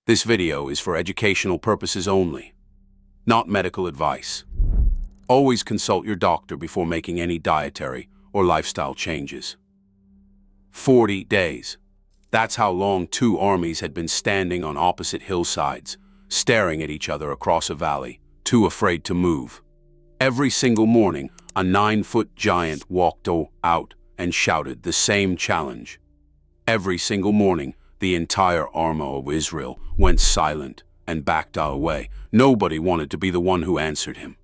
This video is for educational purposes only, not medical advice. Always consult your doctor before making any dietary or lifestyle changes. 40 days. That's how long two armies had been standing on opposite hillsides, staring at each other across a valley, too afraid to move. Every single morning, a 9-foot giant walked out and shouted the same challenge. Every single morning, the entire army of Israel went silent and backed away. Nobody wanted to be the one who answered him.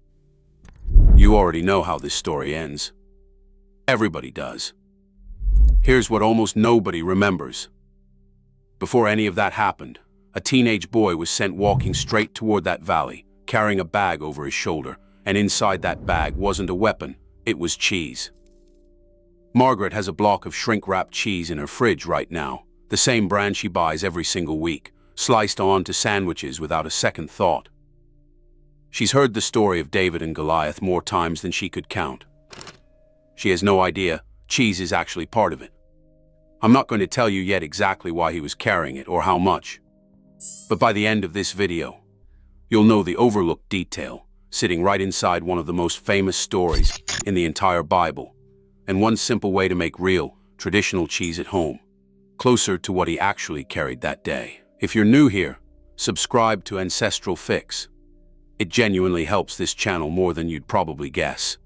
You already know how this story ends. Everybody does. Here's what almost nobody remembers. Before any of that happened, a teenage boy was sent walking straight toward that valley, carrying a bag over his shoulder, and inside that bag wasn't a weapon, it was cheese. Margaret has a block of shrink-wrapped cheese in her fridge right now, the same brand she buys every single week, sliced onto sandwiches without a second thought. She's heard the story of David and Goliath more times than she could count. She has no idea cheese is actually part of it. I'm not going to tell you yet exactly why he was carrying it or how much. But by the end of this video, you'll know the overlooked detail sitting right inside one of the most famous stories in the entire Bible, and one simple way to make real, traditional cheese at home, closer to what he actually carried that day. If you're new here, subscribe to Ancestral Fix. It genuinely helps this channel more than you'd probably guess.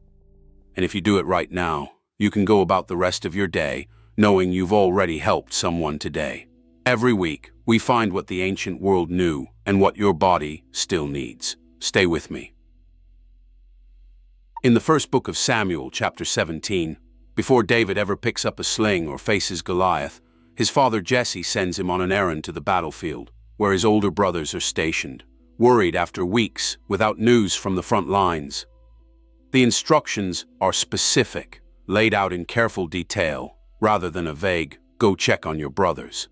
And if you do it right now, you can go about the rest of your day knowing you've already helped someone today. Every week, we find what the ancient world knew and what your body still needs. Stay with me. In the first book of Samuel, chapter 17, before David ever picks up a sling or faces Goliath, his father Jesse sends him on an errand to the battlefield, where his older brothers are stationed, worried after weeks without news from the front lines. The instructions are specific, laid out in careful detail, rather than a vague, "Go check on your brothers."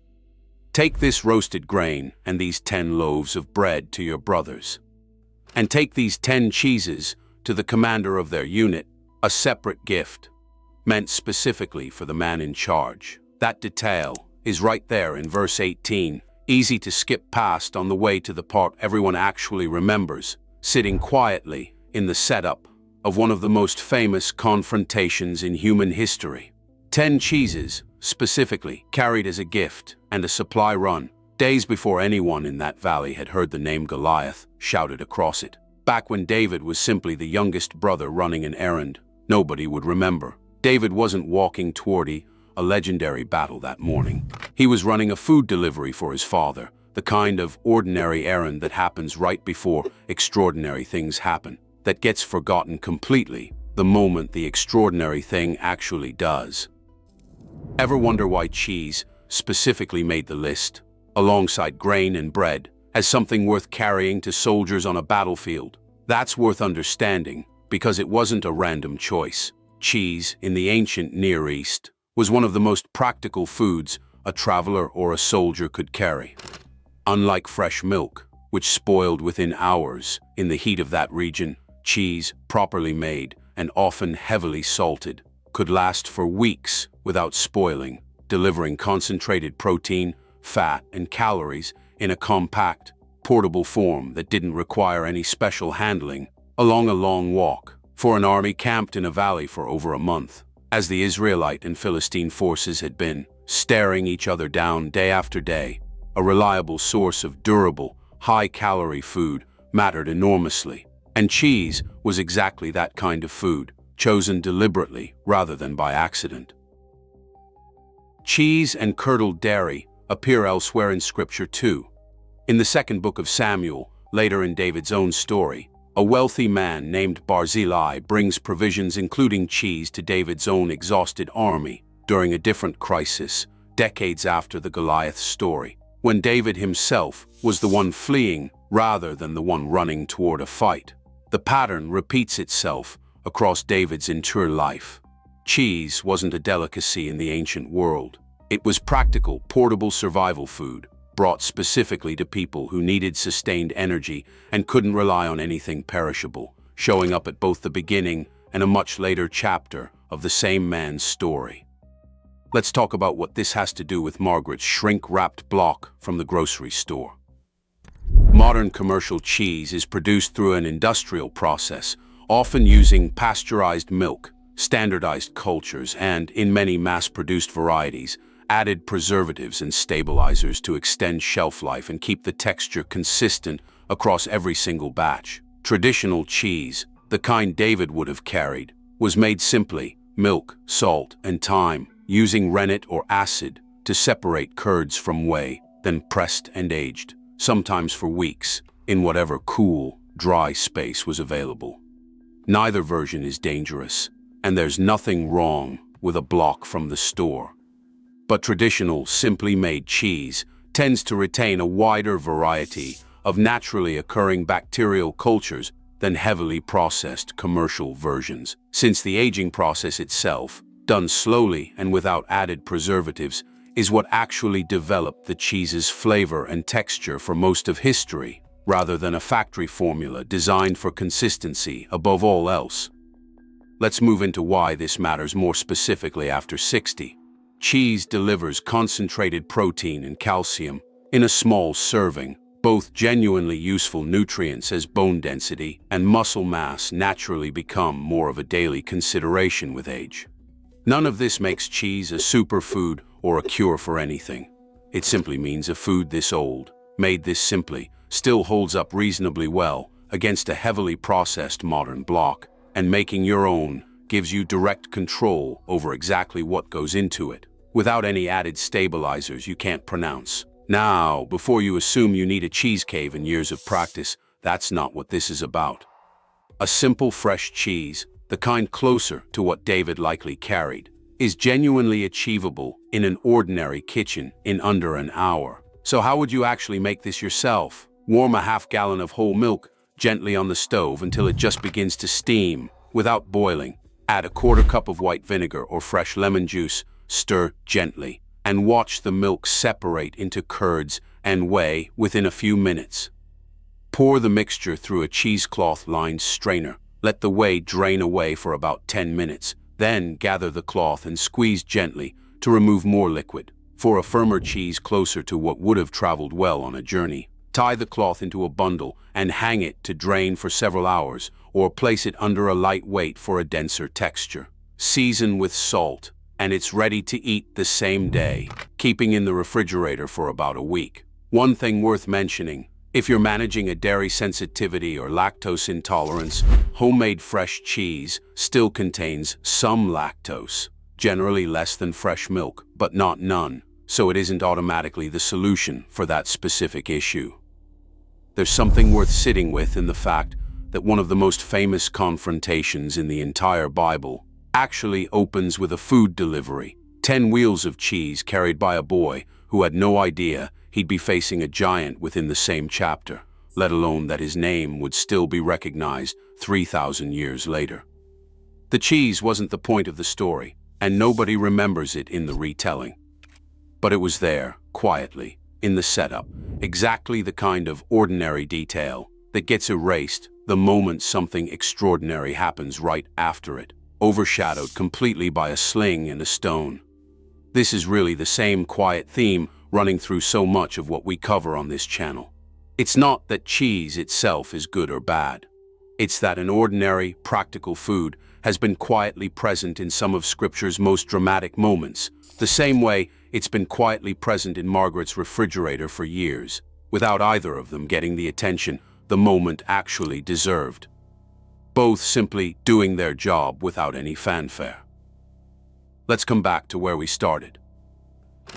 Take this roasted grain and these 10 loaves of bread to your brothers. And take these 10 cheeses to the commander of their unit, a separate gift, meant specifically for the man in charge. That detail is right there in verse 18, easy to skip past on the way to the part everyone actually remembers, sitting quietly in the setup of one of the most famous confrontations in human history. 10 cheeses, specifically, carried as a gift and a supply run, days before anyone in that valley had heard the name Goliath shouted across it. Back when David was simply the youngest brother running an errand, nobody would remember. David wasn't walking toward a legendary battle that morning. He was running a food delivery for his father, the kind of ordinary errand that happens right before extraordinary things happen, that gets forgotten completely the moment the extraordinary thing actually does. Ever wonder why cheese specifically made the list, alongside grain and bread, as something worth carrying to soldiers on a battlefield? That's worth understanding, because it wasn't a random choice. Cheese, in the ancient Near East, was one of the most practical foods a traveler or a soldier could carry. Unlike fresh milk, which spoiled within hours in the heat of that region, cheese, properly made and often heavily salted, could last for weeks without spoiling, delivering concentrated protein, fat, and calories in a compact, portable form that didn't require any special handling along a long walk. For an army camped in a valley for over a month, as the Israelite and Philistine forces had been, staring each other down day after day, a reliable source of durable, high-calorie food mattered enormously. And cheese was exactly that kind of food, chosen deliberately rather than by accident. Cheese and curdled dairy appear elsewhere in Scripture too. In the second book of Samuel, later in David's own story, a wealthy man named Barzillai brings provisions including cheese to David's own exhausted army during a different crisis, decades after the Goliath story, when David himself was the one fleeing rather than the one running toward a fight. The pattern repeats itself across David's entire life. Cheese wasn't a delicacy in the ancient world. It was practical, portable survival food, brought specifically to people who needed sustained energy and couldn't rely on anything perishable, showing up at both the beginning and a much later chapter of the same man's story. Let's talk about what this has to do with Margaret's shrink-wrapped block from the grocery store. Modern commercial cheese is produced through an industrial process, often using pasteurized milk, standardized cultures, and, in many mass-produced varieties, added preservatives and stabilizers to extend shelf life and keep the texture consistent across every single batch. Traditional cheese, the kind David would have carried, was made simply: milk, salt, and thyme, using rennet or acid to separate curds from whey, then pressed and aged, sometimes for weeks, in whatever cool, dry space was available. Neither version is dangerous, and there's nothing wrong with a block from the store. But traditional, simply made cheese tends to retain a wider variety of naturally occurring bacterial cultures than heavily processed commercial versions, since the aging process itself, done slowly and without added preservatives, is what actually developed the cheese's flavor and texture for most of history, rather than a factory formula designed for consistency above all else. Let's move into why this matters more specifically after 60. Cheese delivers concentrated protein and calcium in a small serving, both genuinely useful nutrients as bone density and muscle mass naturally become more of a daily consideration with age. None of this makes cheese a superfood or a cure for anything. It simply means a food this old, made this simply, still holds up reasonably well against a heavily processed modern block, and making your own gives you direct control over exactly what goes into it, without any added stabilizers you can't pronounce. Now, before you assume you need a cheese cave and years of practice, that's not what this is about. A simple fresh cheese, the kind closer to what David likely carried, is genuinely achievable in an ordinary kitchen in under an hour. So how would you actually make this yourself? Warm a half-gallon of whole milk gently on the stove until it just begins to steam, without boiling. Add a quarter cup of white vinegar or fresh lemon juice, stir gently, and watch the milk separate into curds and whey within a few minutes. Pour the mixture through a cheesecloth-lined strainer. Let the whey drain away for about 10 minutes. Then gather the cloth and squeeze gently to remove more liquid. For a firmer cheese closer to what would have traveled well on a journey, tie the cloth into a bundle and hang it to drain for several hours, or place it under a light weight for a denser texture. Season with salt, and it's ready to eat the same day, keeping in the refrigerator for about a week. One thing worth mentioning: if you're managing a dairy sensitivity or lactose intolerance, homemade fresh cheese still contains some lactose, generally less than fresh milk, but not none, so it isn't automatically the solution for that specific issue. There's something worth sitting with in the fact that one of the most famous confrontations in the entire Bible actually opens with a food delivery. 10 wheels of cheese carried by a boy who had no idea he'd be facing a giant within the same chapter, let alone that his name would still be recognized 3,000 years later. The cheese wasn't the point of the story, and nobody remembers it in the retelling. But it was there, quietly, in the setup, exactly the kind of ordinary detail that gets erased the moment something extraordinary happens right after it, overshadowed completely by a sling and a stone. This is really the same quiet theme running through so much of what we cover on this channel. It's not that cheese itself is good or bad. It's that an ordinary, practical food has been quietly present in some of Scripture's most dramatic moments, the same way it's been quietly present in Margaret's refrigerator for years, without either of them getting the attention the moment actually deserved. Both simply doing their job without any fanfare. Let's come back to where we started.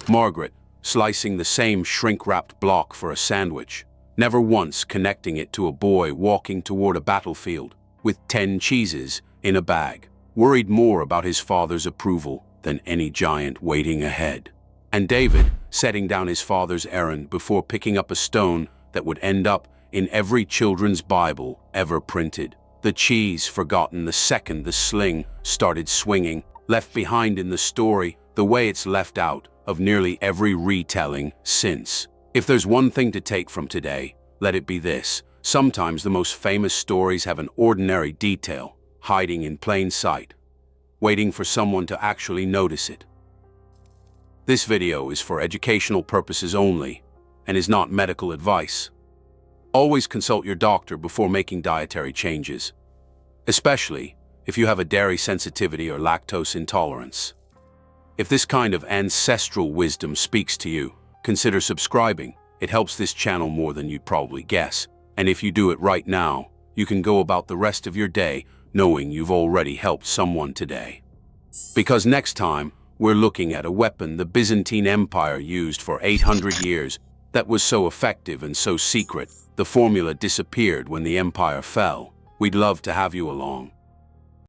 Margaret, slicing the same shrink-wrapped block for a sandwich, never once connecting it to a boy walking toward a battlefield with 10 cheeses in a bag, worried more about his father's approval than any giant waiting ahead. And David, setting down his father's errand before picking up a stone that would end up in every children's Bible ever printed. The cheese forgotten the second the sling started swinging, left behind in the story the way it's left out of nearly every retelling since. If there's one thing to take from today, let it be this: sometimes the most famous stories have an ordinary detail hiding in plain sight, waiting for someone to actually notice it. This video is for educational purposes only and is not medical advice. Always consult your doctor before making dietary changes, especially if you have a dairy sensitivity or lactose intolerance. If this kind of ancestral wisdom speaks to you, consider subscribing. It helps this channel more than you'd probably guess. And if you do it right now, you can go about the rest of your day knowing you've already helped someone today. Because next time, we're looking at a weapon the Byzantine Empire used for 800 years that was so effective and so secret, the formula disappeared when the empire fell. We'd love to have you along.